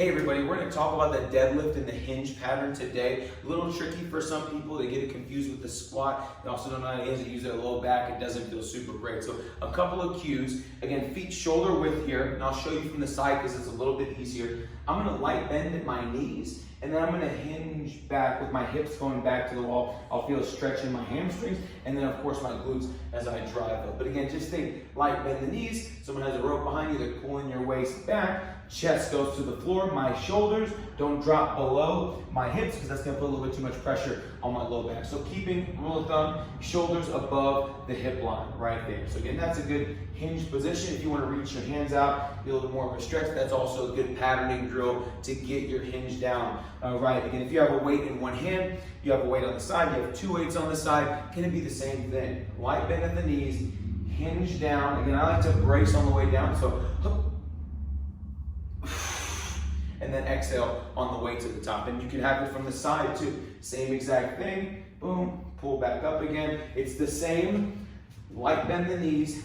Hey everybody, we're going to talk about the deadlift and the hinge pattern today. A little tricky for some people. They get it confused with the squat. They also don't know how to use their low back. It doesn't feel super great. So a couple of cues. Again, feet shoulder width here, and I'll show you from the side because it's a little bit easier. I'm going to light bend at my knees, and then I'm going to hinge back with my hips going back to the wall. I'll feel a stretch in my hamstrings, and then of course my glutes as I drive up. But again, just think, light bend the knees. Someone has a rope behind you, they're pulling your waist back. Chest goes to the floor. My shoulders don't drop below my hips because that's going to put a little bit too much pressure on my low back. So keeping, rule of thumb, shoulders above the hip line right there. So again, that's a good hinge position. If you want to reach your hands out, be a little bit more of a stretch, that's also a good patterning drill to get your hinge down right. Again, if you have a weight in one hand, you have a weight on the side, you have two weights on the side, can it be the same thing? Light bend at the knees, hinge down. Again, I like to brace on the way down, so and then exhale on the way to the top. And you can have it from the side too. Same exact thing, boom, pull back up again. It's the same, light bend the knees,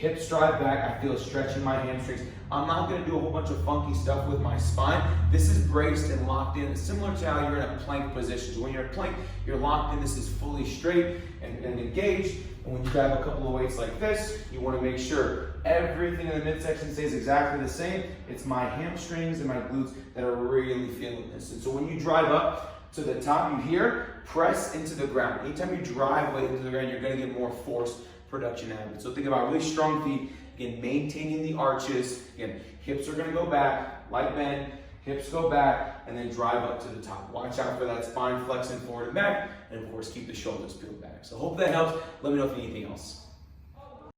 hips drive back. I feel a stretch in my hamstrings. I'm not gonna do a whole bunch of funky stuff with my spine. This is braced and locked in. It's similar to how you're in a plank position. So when you're in plank, you're locked in. This is fully straight and engaged. And when you grab a couple of weights like this, you wanna make sure everything in the midsection stays exactly the same. It's my hamstrings and my glutes that are really feeling this. And so when you drive up to the top, you hear, press into the ground. Anytime you drive weight into the ground, you're gonna get more force production out of it. So think about really strong feet, again, maintaining the arches. Again, hips are gonna go back, light bend, hips go back, and then drive up to the top. Watch out for that spine flexing forward and back, and of course, keep the shoulders peeled back. So hope that helps. Let me know if you need anything else.